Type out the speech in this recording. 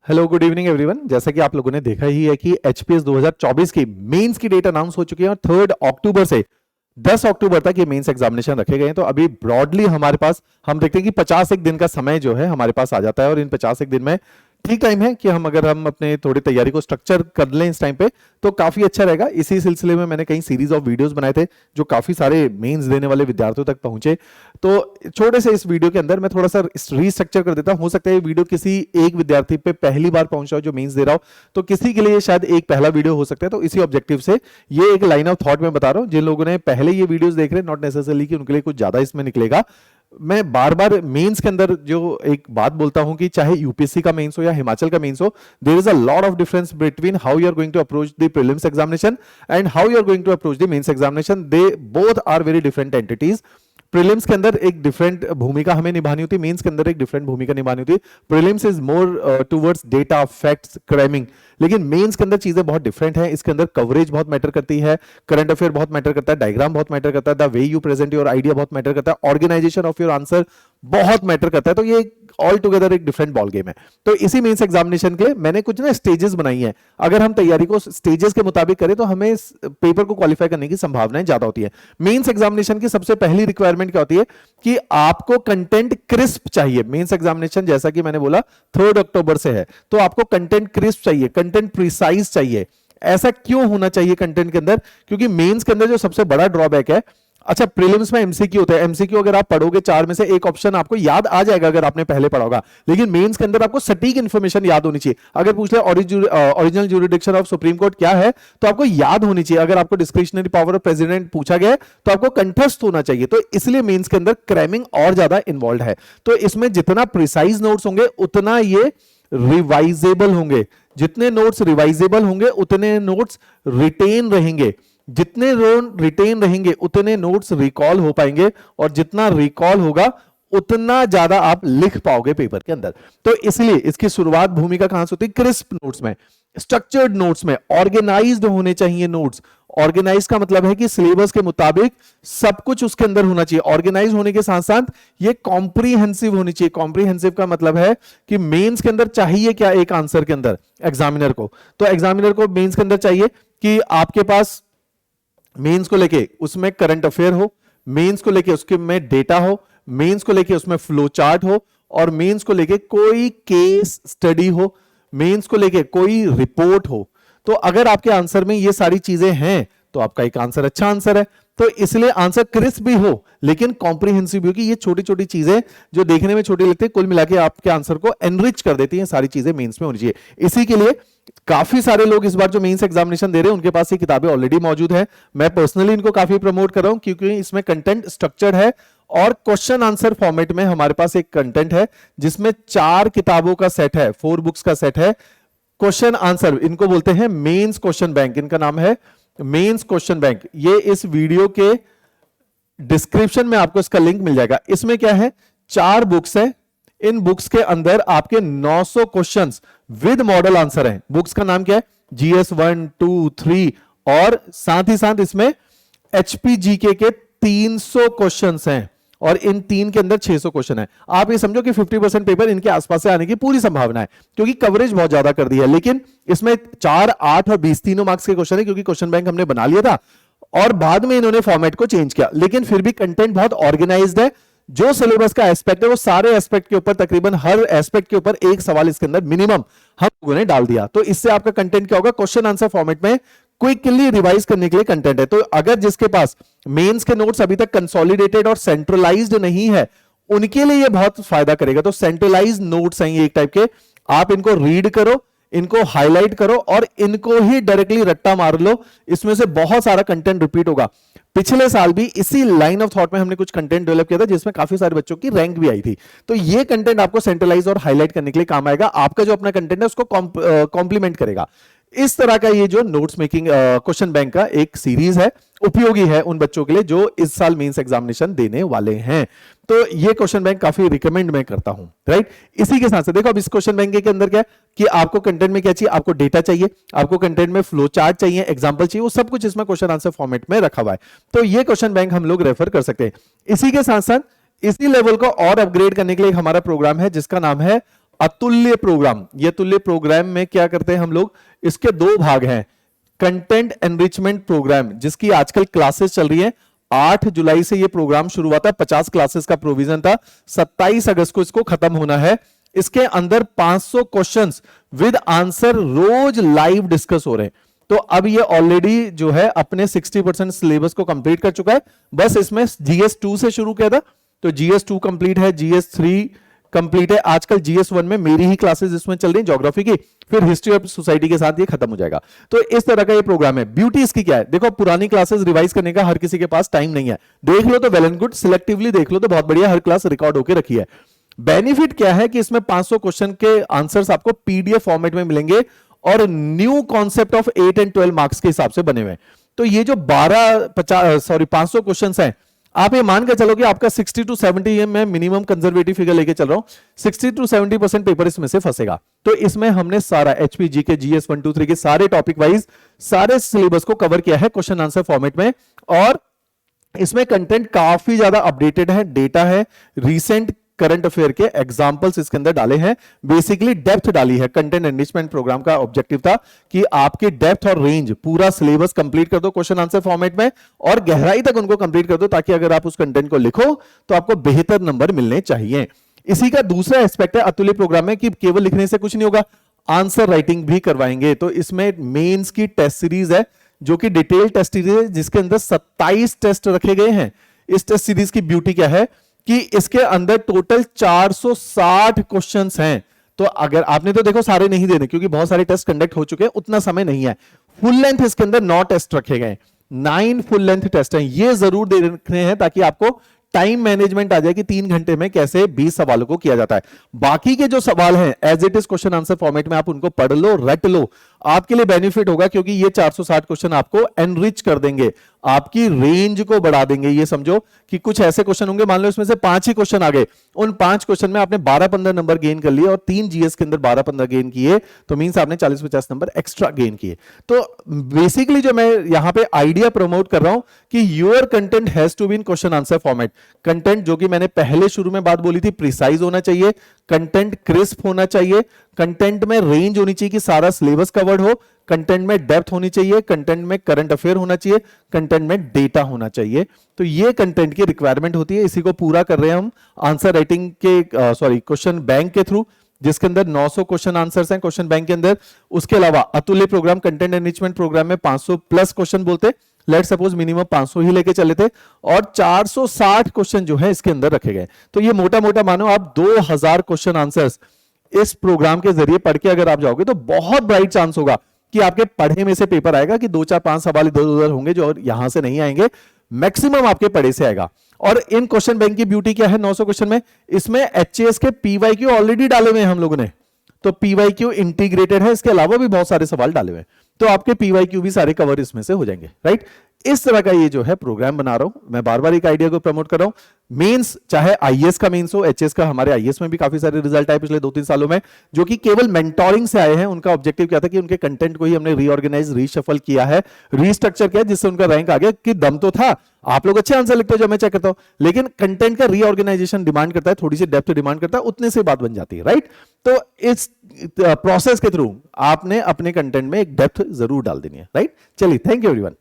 Hello good evening everyone. जैसा कि आप लोगों ने देखा ही है कि एचपीएस 2024 की मेंस की डेट अनाउंस हो चुकी है और 3 अक्टूबर से 10 अक्टूबर तक ये मेंस एग्जामिनेशन रखे गए हैं। तो अभी ब्रॉडली हमारे पास हम देखते हैं कि 50 एक दिन का समय जो है हमारे पास आ जाता है और इन 50 एक दिन में ठीक टाइम है कि हम अपने थोड़ी तैयारी को स्ट्रक्चर कर लें इस टाइम पे तो काफी अच्छा रहेगा। इसी सिलसिले में मैंने कई सीरीज ऑफ वीडियोस बनाए थे जो काफी सारे मेंस देने वाले विद्यार्थियों तक पहुंचे। तो छोटे से इस वीडियो के अंदर मैं थोड़ा सा रीस्ट्रक्चर कर देता हूं। हो सकता है ये वीडियो किसी एक विद्यार्थी पे पहली बार पहुंचा हो जो मेंस दे रहा हो, तो किसी के लिए शायद एक पहला वीडियो हो सकता है। तो इसी ऑब्जेक्टिव से ये एक लाइन ऑफ थॉट में बता रहा हूं। जिन लोगों ने पहले ये वीडियोस देख रहे हैं, नॉट नेसेसरली कि उनके लिए कुछ ज्यादा इसमें निकलेगा। मैं बार बार मेंस के अंदर जो एक बात बोलता हूं कि चाहे यूपीएससी का मेंस हो या हिमाचल का मेंस हो, there is a lot of difference between how you are going to approach the prelims examination and how you are going to approach the mains examination. They both are very different entities. Prelims के अंदर एक different भूमिका हमें निभानी होती है, mains के अंदर एक डिफरेंट भूमिका निभानी होती है। Prelims is more towards data, facts, cramming, लेकिन मेंस के अंदर चीजें बहुत डिफरेंट हैं। इसके अंदर कवरेज बहुत मैटर करती है, करंट अफेयर बहुत मैटर करता है, डायग्राम बहुत मैटर करता है, the way you present your idea बहुत मैटर करता है, ऑर्गेनाइजेशन ऑफ योर आंसर बहुत मैटर करता है। तो ये ऑल टुगेदर एक डिफरेंट बॉल गेम है। तो इसी मेंस एग्जामिनेशन के लिए मैंने कुछ ना स्टेजेस बनाई हैं। अगर हम तैयारी को स्टेजेस के मुताबिक करें तो हमें पेपर को क्वालिफाई करने की संभावनाएं ज्यादा होती है। मेंस एग्जामिनेशन की सबसे पहली रिक्वायरमेंट क्या होती है कि आपको कंटेंट क्रिस्प चाहिए। मेंस एग्जामिनेशन जैसा कि मैंने बोला 3 अक्टूबर से है, तो आपको कंटेंट क्रिस्प चाहिए, कंटेंट प्रिसाइज चाहिए। ऐसा क्यों होना चाहिए कंटेंट के अंदर? क्योंकि मेंस के अंदर जो सबसे बड़ा ड्रॉबैक है, अच्छा प्रीलिम्स में एमसीक्यू होता है, एमसीक्यू अगर आप पढ़ोगे 4 में से एक ऑप्शन आपको याद आ जाएगा अगर आपने पहले पढ़ा होगा, लेकिन मेंस के अंदर आपको सटीक इंफॉर्मेशन याद होनी चाहिए। अगर पूछ ले original jurisdiction of supreme court क्या है, तो आपको याद होनी चाहिए। अगर आपको डिस्क्रिशनरी पावर ऑफ प्रेसिडेंट पूछा गया है तो आपको कंठस्थ होना चाहिए। तो इसलिए मेंस के अंदर क्रैमिंग और ज्यादा इन्वॉल्व है। तो इसमें जितना प्रिसाइज नोट्स होंगे उतना ये रिवाइजेबल होंगे, जितने नोट्स रिवाइजेबल होंगे उतने नोट्स रिटेन रहेंगे, जितने रिटेन रहेंगे उतने नोट्स रिकॉल हो पाएंगे, और जितना रिकॉल होगा उतना ज्यादा आप लिख पाओगे पेपर के अंदर। तो इसलिए इसकी शुरुआत भूमिका कहां से होती है? क्रिस्प नोट्स में, स्ट्रक्चर्ड नोट्स में, ऑर्गेनाइज्ड होने चाहिए नोट्स। ऑर्गेनाइज का मतलब है कि सिलेबस के मुताबिक सब कुछ उसके अंदर होना चाहिए। ऑर्गेनाइज होने के साथ साथ ये कॉम्प्रीहेंसिव होनी चाहिए। कॉम्प्रीहेंसिव का मतलब है कि मेंस के अंदर चाहिए क्या एक आंसर के अंदर एग्जामिनर को, तो एग्जामिनर को मेंस के अंदर चाहिए कि आपके पास मेंस को लेके उसमें करंट अफेयर हो, मेंस को लेके उसके में डेटा हो, मेंस को लेके उसमें फ्लो चार्ट हो, और मेंस को लेके कोई केस स्टडी हो, मेंस को लेके कोई रिपोर्ट हो। तो अगर आपके आंसर में ये सारी चीजें हैं तो आपका एक आंसर अच्छा आंसर है। तो इसलिए आंसर क्रिस्प भी हो लेकिन कॉम्प्रिहेंसिव भी हो, कि ये छोटी छोटी चीजें जो देखने में छोटी लगती है कुल मिला के आपके आंसर को एनरिच कर देती हैं। सारी चीजें मेंस में होनी चाहिए। इसी के लिए काफी सारे लोग इस बार जो मेंस एग्जामिनेशन दे रहे हैं उनके पास ये किताबें ऑलरेडी मौजूद है। मैं पर्सनली इनको काफी प्रमोट कर रहा हूं क्योंकि इसमें कंटेंट स्ट्रक्चर्ड है और क्वेश्चन आंसर फॉर्मेट में हमारे पास एक कंटेंट है जिसमें 4 किताबों का सेट है, 4 बुक्स का सेट है। क्वेश्चन आंसर इनको बोलते हैं मेंस क्वेश्चन बैंक, इनका नाम है मेंस क्वेश्चन बैंक। ये इस वीडियो के डिस्क्रिप्शन में आपको इसका लिंक मिल जाएगा। इसमें क्या है, 4 बुक्स है। इन बुक्स के अंदर आपके 900 क्वेश्चंस विद मॉडल आंसर हैं। बुक्स का नाम क्या है? जीएस 1, 2, 3, और साथ ही साथ इसमें एचपीजीके के 300 क्वेश्चंस हैं और इन 3 के अंदर 600 क्वेश्चन है। आप ये समझो कि 50% पेपर इनके आसपास से आने की पूरी संभावना है क्योंकि कवरेज बहुत ज्यादा कर दी है। लेकिन इसमें 4, 8 और 20 तीनों मार्क्स के क्वेश्चन है क्योंकि क्वेश्चन बैंक हमने बना लिया था और बाद में इन्होंने फॉर्मेट को चेंज किया, लेकिन फिर भी कंटेंट बहुत ऑर्गेनाइज्ड है। जो सिलेबस का एस्पेक्ट है वो सारे एस्पेक्ट के ऊपर, तकरीबन हर एस्पेक्ट के ऊपर एक सवाल इसके अंदर मिनिमम हम लोगों ने डाल दिया। तो इससे आपका कंटेंट क्या होगा? क्वेश्चन आंसर फॉर्मेट में क्विकली रिवाइज करने के लिए कंटेंट है। तो अगर जिसके पास मेंस के नोट्स अभी तक कंसोलिडेटेड और सेंट्रलाइज्ड नहीं है उनके लिए ये बहुत फायदा करेगा। तो सेंट्रलाइज्ड नोट्स हैं ये एक टाइप के, आप इनको रीड करो, इनको हाईलाइट करो और इनको ही डायरेक्टली रट्टा मार लो। इसमें से बहुत सारा कंटेंट रिपीट होगा। पिछले साल भी इसी लाइन ऑफ थॉट में हमने कुछ कंटेंट डेवलप किया था जिसमें काफी सारे बच्चों की रैंक भी आई थी। तो ये कंटेंट आपको सेंट्रलाइज और हाईलाइट करने के लिए काम आएगा। आपका जो अपना कंटेंट है उसको कॉम्प्लीमेंट करेगा। इस तरह का ये जो नोट्स मेकिंग क्वेश्चन बैंक का एक सीरीज है, उपयोगी है उन बच्चों के लिए जो इस साल मेंस एग्जामिनेशन देने वाले हैं। तो ये क्वेश्चन बैंक काफी रिकमेंड मैं करता हूं, राइट। इसी के साथ साथ देखो अब इस क्वेश्चन बैंक के अंदर क्या है कि आपको कंटेंट में क्या चाहिए? आपको डेटा चाहिए, आपको कंटेंट में फ्लो चार्ट चाहिए, एग्जांपल चाहिए, वो सब कुछ इसमें क्वेश्चन आंसर फॉर्मेट में रखा हुआ है। तो ये क्वेश्चन बैंक हम लोग रेफर कर सकते हैं। इसी के साथ साथ इसी लेवल को और अपग्रेड करने के लिए हमारा प्रोग्राम है जिसका नाम है अतुल्य प्रोग्राम। ये अतुल्य प्रोग्राम में क्या करते हैं हम लोग, इसके दो भाग हैं। कंटेंट एनरिचमेंट प्रोग्राम, जिसकी आजकल क्लासेस चल रही है, 8 जुलाई से ये प्रोग्राम शुरू हुआ था, 50 क्लासेस का प्रोविजन था, 27 अगस्त को इसको खत्म होना है। इसके अंदर 500 क्वेश्चंस विद आंसर रोज लाइव डिस्कस हो रहे हैं। तो अब ये ऑलरेडी जो है अपने 60% सिलेबस को कंप्लीट कर चुका है। बस इसमें जीएस 2 से शुरू किया था, तो जीएस 2 कंप्लीट है, जीएस 3 कंप्लीट है। आजकल जीएस 1 में मेरी ही क्लासेस इसमें चल रही हैं ज्योग्राफी की, फिर हिस्ट्री ऑफ सोसाइटी के साथ ये खत्म हो जाएगा। तो इस तरह का ये प्रोग्राम है। ब्यूटी इसकी क्या है, देखो पुरानी क्लासेस रिवाइज करने का हर किसी के पास टाइम नहीं है, देख लो तो वेल एंड गुड, सिलेक्टिवली देख लो तो बहुत बढ़िया, हर क्लास रिकॉर्ड होकर रखी है। बेनिफिट क्या है कि इसमें 500 क्वेश्चन के आंसर्स आपको पीडीएफ फॉर्मेट में मिलेंगे और new concept of 8 and 12 marks के हिसाब से बने हुए हैं। तो ये जो 500 क्वेश्चन हैं, आप ये मान के चलो कि आपका 60 to 70, मैं मिनिमम कंजर्वेटिव फिगर लेके चल रहा हूं, 60 to 70% पेपर इसमें से फंसेगा। तो इसमें हमने सारा एचपीजी के जीएस 1 2 3 के सारे टॉपिक वाइज सारे सिलेबस को कवर किया है क्वेश्चन आंसर फॉर्मेट में। और इसमें कंटेंट काफी ज्यादा अपडेटेड है, डेटा है, रीसेंट करंट अफेयर के एग्जांपल्स इसके अंदर डाले हैं, बेसिकली डेप्थ डाली है। कंटेंट एनरिचमेंट प्रोग्राम का ऑब्जेक्टिव था कि आपकी डेप्थ और रेंज, पूरा सिलेबस कंप्लीट कर दो क्वेश्चन आंसर फॉर्मेट में और गहराई तक उनको कंप्लीट कर दो, ताकि अगर आप उस कंटेंट को लिखो तो आपको बेहतर नंबर मिलने चाहिए। इसी का दूसरा एस्पेक्ट है अतुल्य प्रोग्राम में कि केवल लिखने से कुछ नहीं होगा, आंसर राइटिंग भी करवाएंगे। तो इसमें मेंस की टेस्ट सीरीज है, जो कि डिटेल टेस्ट सीरीज है, जिसके अंदर 27 टेस्ट रखे गए हैं। इस टेस्ट सीरीज की ब्यूटी क्या है कि इसके अंदर टोटल 460 क्वेश्चंस हैं। तो अगर आपने तो देखो सारे नहीं देने, क्योंकि बहुत सारे टेस्ट कंडक्ट हो चुके हैं, उतना समय नहीं है। फुल लेंथ इसके अंदर 9 टेस्ट रखे गए, 9 फुल लेंथ टेस्ट हैं। ये जरूर दे रखे हैं ताकि आपको टाइम मैनेजमेंट आ जाए कि 3 घंटे में कैसे 20 सवालों को किया जाता है। बाकी के जो सवाल हैं as it is question answer format में आप उनको पढ़ लो, रट लो, आपके लिए बेनिफिट होगा, क्योंकि ये 460 क्वेश्चन आपको एनरिच कर देंगे, आपकी रेंज को बढ़ा देंगे। ये समझो कि कुछ ऐसे क्वेश्चन होंगे, मान लो इसमें से 5 ही क्वेश्चन आ गए, उन 5 क्वेश्चन में आपने 12-15 नंबर गेन कर लिए और 3 जीएस के अंदर 12-15 गेन किए, तो मींस आपने 40-50 नंबर एक्स्ट्रा गेन किए। तो बेसिकली जो मैं यहां पे आइडिया प्रमोट कर रहा हूं कि your content has to be in question answer format. Content जो कि मैंने पहले शुरू में बात बोली थी, प्रिसाइज होना चाहिए, कंटेंट क्रिस्प होना चाहिए, कंटेंट में रेंज होनी चाहिए कि सारा सिलेबस कवर्ड हो, कंटेंट में डेप्थ होनी चाहिए, कंटेंट में करंट अफेयर होना चाहिए, कंटेंट में डेटा होना चाहिए। तो ये कंटेंट की रिक्वायरमेंट होती है, इसी को पूरा कर रहे हैं हम आंसर राइटिंग के क्वेश्चन बैंक के थ्रू, जिसके अंदर 900 क्वेश्चन आंसर्स हैं क्वेश्चन बैंक के अंदर। उसके अलावा अतुल्य प्रोग्राम कंटेंट एनरिचमेंट प्रोग्राम में 500 प्लस क्वेश्चन बोलते, लेट सपोज मिनिमम 500 ही लेके चले थे, और 460 क्वेश्चन जो है इसके अंदर रखे गए। तो ये मोटा मोटा मानो आप 2000 क्वेश्चन आंसर्स इस प्रोग्राम के जरिए पढ़ के अगर आप जाओगे तो बहुत ब्राइट चांस होगा कि आपके पढ़े में से पेपर आएगा कि 2-4-5 सवाल इधर उधर होंगे जो यहां से नहीं आएंगे, मैक्सिमम आपके पढ़े से आएगा। और इन क्वेश्चन बैंक की ब्यूटी क्या है, 900 क्वेश्चन में इसमें एचएएस के पीवाईक्यू ऑलरेडी डाले हुए हैं हम लोगों ने, तो पीवाईक्यू इंटीग्रेटेड है, इसके अलावा भी बहुत सारे सवाल डाले हुए हैं, तो आपके पीवाईक्यू भी सारे कवर इसमें से हो जाएंगे, राइट। इस तरह का ये जो है प्रोग्राम बना रहा हूं मैं, बार बार एक आइडिया को प्रमोट कर रहा हूं। मेंस चाहे आईएएस का मेंस हो, एचएस का, हमारे आईएएस में भी काफी सारे रिजल्ट आए पिछले 2-3 सालों में, जो कि केवल मेंटोरिंग से आए हैं। उनका ऑब्जेक्टिव क्या था कि उनके कंटेंट को ही हमने रीऑर्गेनाइज, रीशफल किया है, रीस्ट्रक्चर किया, जिससे उनका रैंक आ गया। कि दम तो था, आप लोग अच्छे आंसर लिखते हो जो मैं चेक करता हूं, लेकिन कंटेंट का रीऑर्गेनाइजेशन डिमांड करता है, थोड़ी सी डेप्थ डिमांड करता है, उतने से बात बन जाती है, राइट। तो इस प्रोसेस के थ्रू आपने अपने कंटेंट में एक डेप्थ जरूर डाल देनी है, राइट। चलिए, थैंक यू एवरीवन।